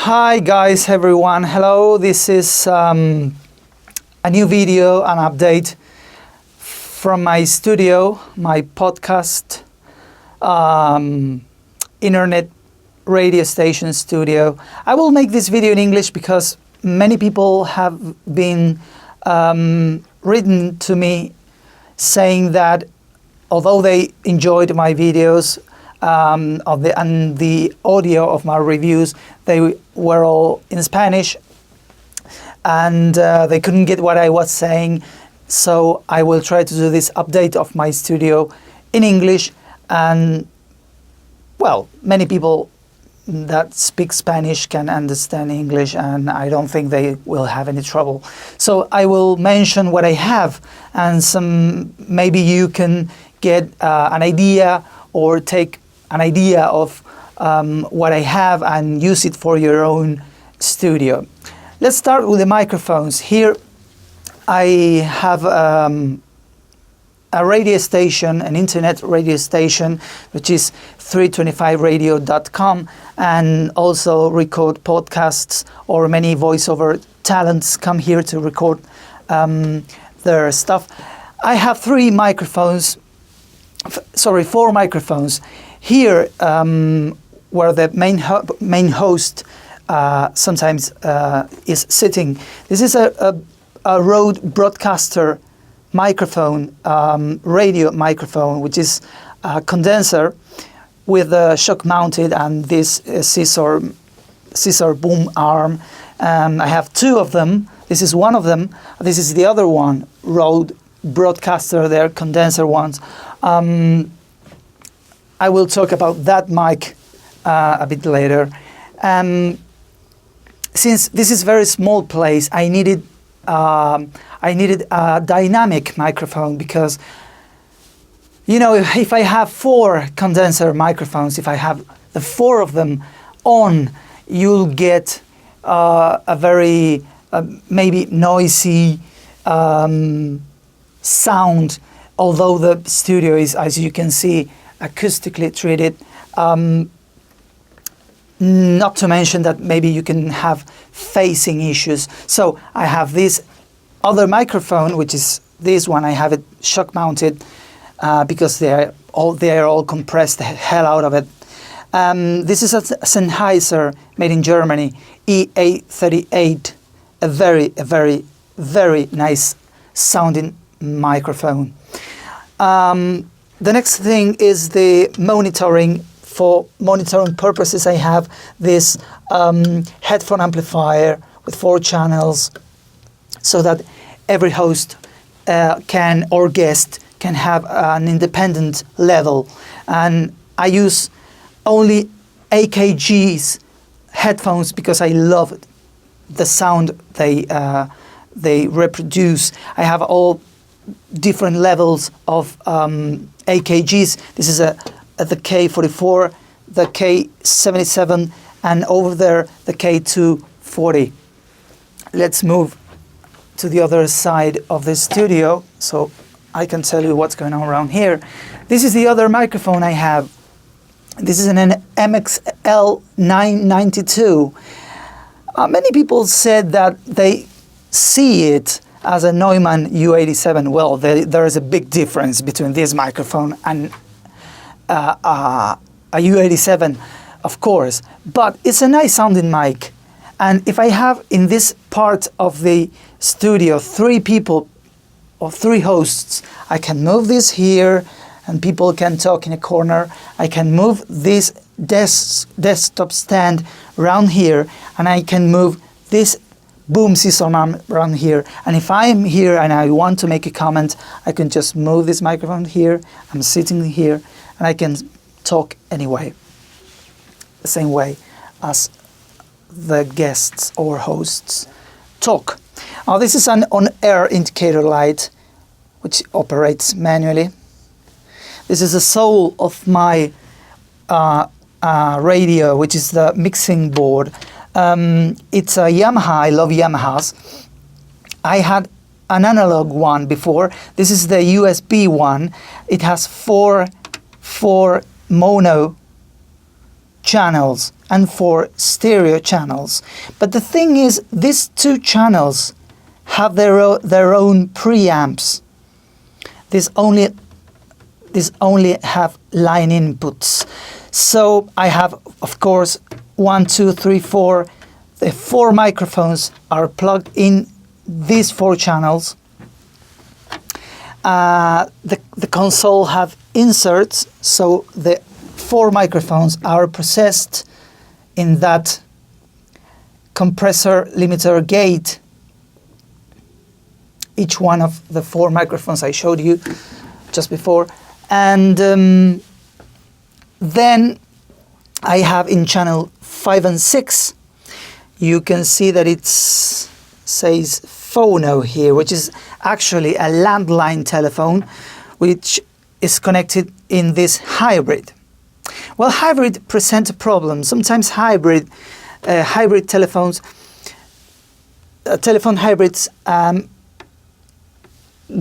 Hi guys, everyone. Hello, this is a new video, an update from my studio, my podcast, internet radio station studio. I will make this video in English because many people have been written to me saying that although they enjoyed my videos and the audio of my reviews, they were all in Spanish and they couldn't get what I was saying. So I will try to do this update of my studio in English, and well, many people that speak Spanish can understand English, and I don't think they will have any trouble. So I will mention what I have, and maybe you can get an idea or take an idea of what I have and use it for your own studio. Let's start with the microphones. Here I have a radio station, an internet radio station, which is 325radio.com, and also record podcasts, or many voiceover talents come here to record their stuff. I have four microphones. Here, where the main host sometimes is sitting. This is a Rode broadcaster microphone, radio microphone, which is a condenser with a shock mounted and this scissor boom arm. I have two of them. This is one of them. This is the other one, Rode broadcaster, they're condenser ones. I will talk about that mic a bit later. Since this is a very small place, I needed a dynamic microphone, because, you know, if I have four condenser microphones, if I have the four of them on, you'll get a very maybe noisy sound, although the studio is, as you can see, acoustically treated. Not to mention that maybe you can have phasing issues. So I have this other microphone, which is this one. I have it shock mounted because they are all compressed the hell out of it. This is a Sennheiser made in Germany, EA38, a very nice sounding microphone. The next thing is the monitoring. For monitoring purposes, I have this headphone amplifier with 4 channels, so that every host or guest can have an independent level. And I use only AKG's headphones because I love the sound they reproduce. I have all different levels of AKGs. This is the K44, the K77, and over there the K240. Let's move to the other side of the studio so I can tell you what's going on around here. This is the other microphone I have. This is an MXL 992. Many people said that they see it as a Neumann U87. Well, there is a big difference between this microphone and a U87, of course, but it's a nice sounding mic. And if I have in this part of the studio 3 people or 3 hosts, I can move this here and people can talk in a corner. I can move this desktop stand around here, and I can move this boom scissor arm around here. And if I'm here and I want to make a comment, I can just move this microphone here. I'm sitting here and I can talk anyway, the same way as the guests or hosts talk. Now, this is an on-air indicator light which operates manually. This is the soul of my radio, which is the mixing board. It's a Yamaha. I love Yamahas. I had an analog one before. This is the USB one. It has four mono channels and 4 stereo channels. But the thing is, these 2 channels have their own preamps. These only have line inputs. So I have, of course, 1, 2, 3, 4. The 4 microphones are plugged in these 4 channels. The console have inserts, so the 4 microphones are processed in that compressor limiter gate. Each one of the 4 microphones I showed you just before. And then I have in channel 5 and 6, you can see that it says phono here, which is actually a landline telephone, which is connected in this hybrid. Well, hybrid present a problem. Sometimes hybrid telephones, telephone hybrids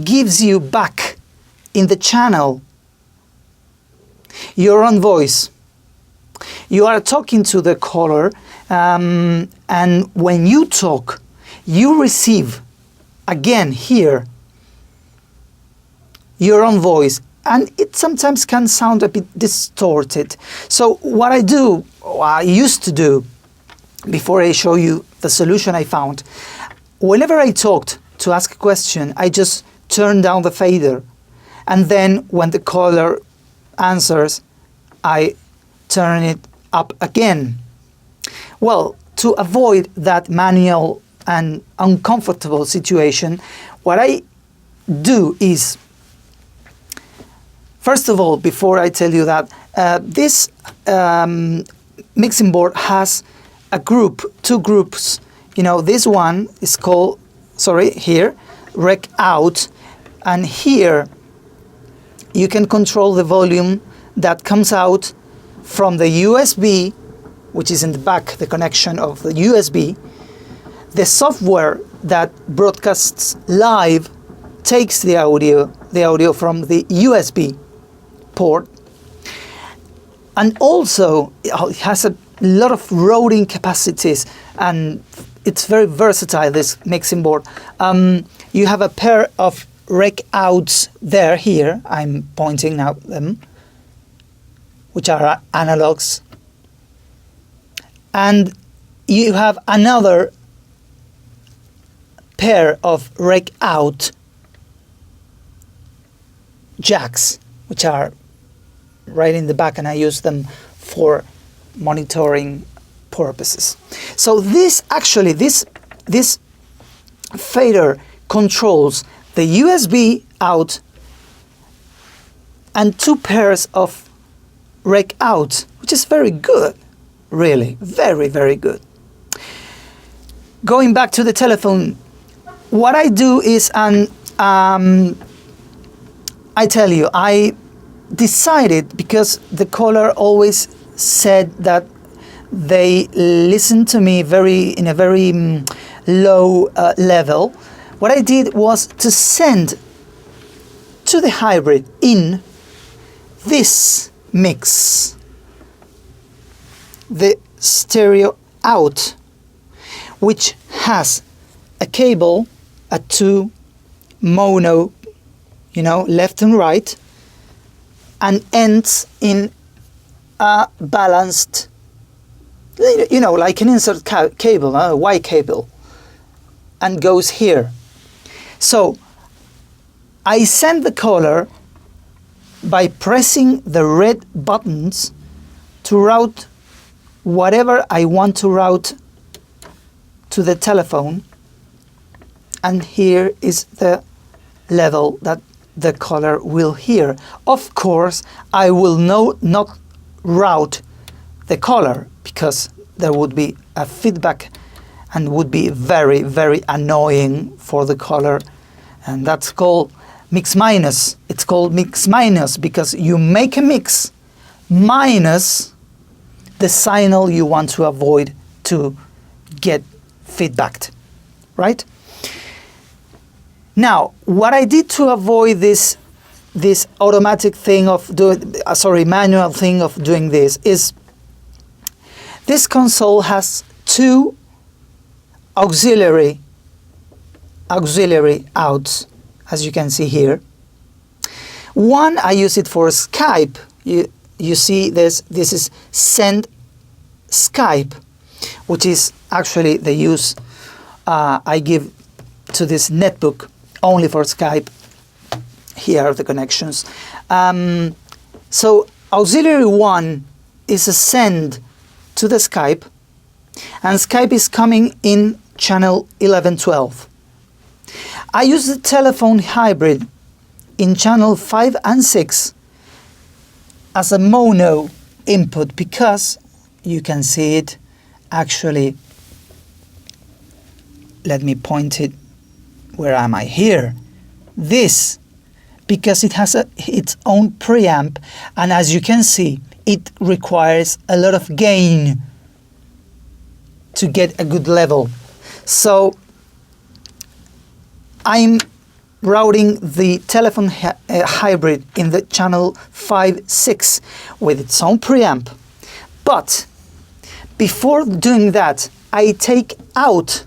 gives you back in the channel your own voice. You are talking to the caller, and when you talk, you receive again here your own voice, and it sometimes can sound a bit distorted. So what I do, or I used to do, before I show you the solution I found, whenever I talked to ask a question, I just turn down the fader, and then when the caller answers, I turn it up again. Well, to avoid that manual and uncomfortable situation, what I do is, first of all, before I tell you that, this mixing board has a group, 2 groups. You know, this one is called, here, rec out, and here you can control the volume that comes out from the USB, which is in the back, the connection of the USB. The software that broadcasts live takes the audio from the USB port, and also it has a lot of routing capacities, and it's very versatile, this mixing board. You have a pair of rec outs here, I'm pointing out them, which are analogs, and you have another pair of rec out jacks, which are right in the back, and I use them for monitoring purposes. So this fader controls the USB out and 2 pairs of rec out, which is very good, really, very, very good. Going back to the telephone, what I do is, I tell you, I decided, because the caller always said that they listened to me in a very low level, what I did was to send to the hybrid in this mix the stereo out, which has a cable, a 2 mono, left and right, and ends in a balanced, like an insert cable, a Y cable, and goes here. So I send the caller by pressing the red buttons to route whatever I want to route to the telephone, and here is the level that the caller will hear. Of course, I will not route the caller, because there would be a feedback and would be very, very annoying for the caller, and that's called mix minus. It's called mix minus because you make a mix minus the signal you want to avoid to get feedbacked, right? Now, what I did to avoid this automatic thing of manual thing of doing this is, This console has two auxiliary outs, as you can see here. One, I use it for Skype. You see this is send Skype, which is actually the use I give to this netbook only for Skype. Here are the connections. So auxiliary 1 is a send to the Skype, and Skype is coming in channel 1112. I use the telephone hybrid in channel 5 and 6 as a mono input, because you can see it actually. Let me point it. Where am I? Here. This, because it has its own preamp, and as you can see, it requires a lot of gain to get a good level. So I'm routing the telephone hybrid in the channel 5-6 with its own preamp. But before doing that, I take out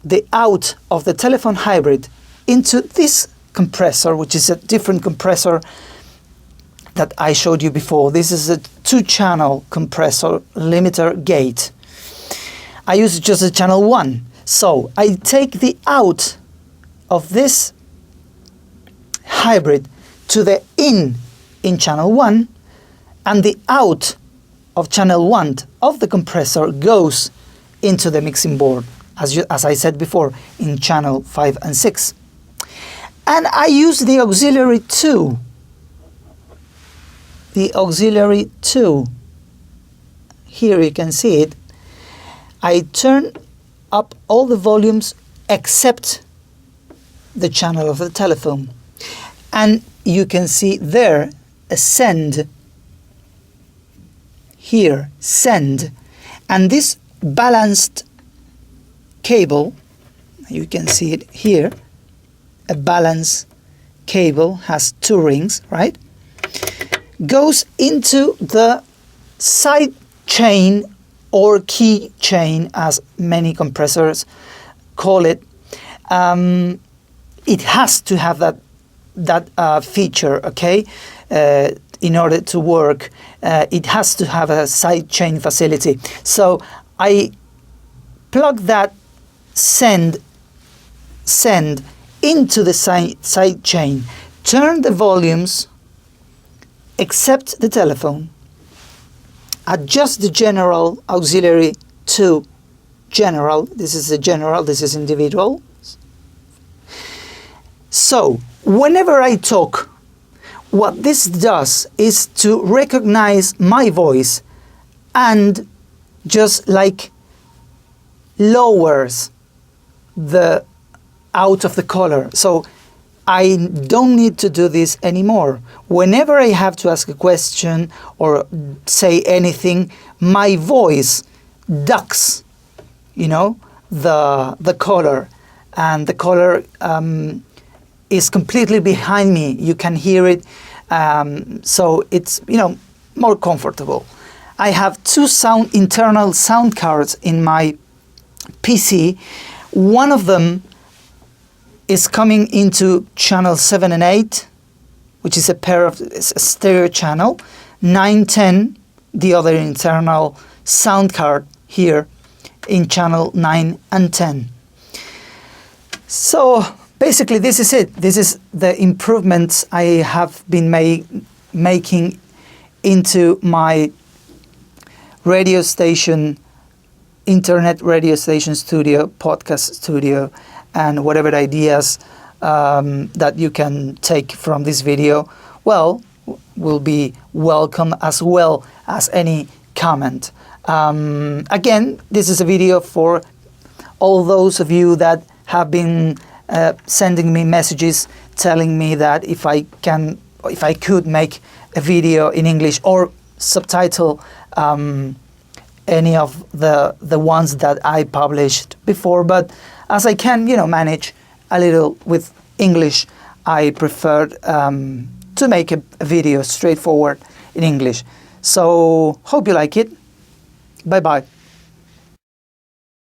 the out of the telephone hybrid into this compressor, which is a different compressor that I showed you before. This is a 2-channel compressor limiter gate. I use just a channel 1. So I take the out of this hybrid to the in channel 1, and the out of channel 1 of the compressor goes into the mixing board, as I said before, in channel 5 and 6. And I use the auxiliary 2. The auxiliary 2. Here you can see it. I turn up all the volumes except the channel of the telephone. And you can see there a send. Here, send. And this balanced cable, you can see it here, a balance cable, has 2 rings, right? Goes into the side chain or key chain, as many compressors call it. It has to have that feature, okay? In order to work, it has to have a side chain facility. So I plug that send into the side chain, turn the volumes, except the telephone, adjust the general auxiliary to general. This is the general, this is individual. So whenever I talk, what this does is to recognize my voice and just like lowers the out of the color. So I don't need to do this anymore. Whenever I have to ask a question or say anything, my voice ducks, the color, and the color is completely behind me. You can hear it, so it's more comfortable. I have 2 internal sound cards in my PC. One of them is coming into channel 7 and 8, which is a pair of stereo channel, 9-10, the other internal sound card here in channel 9 and 10. So basically this is it. This is the improvements I have been making into my radio station, internet radio station studio, podcast studio, and whatever ideas that you can take from this video, will be welcome, as well as any comment. Again, this is a video for all those of you that have been sending me messages telling me that if I could make a video in English or subtitle any of the ones that I published before, but as I can, manage a little with English, I preferred to make a video straightforward in English. So hope you like it. Bye bye.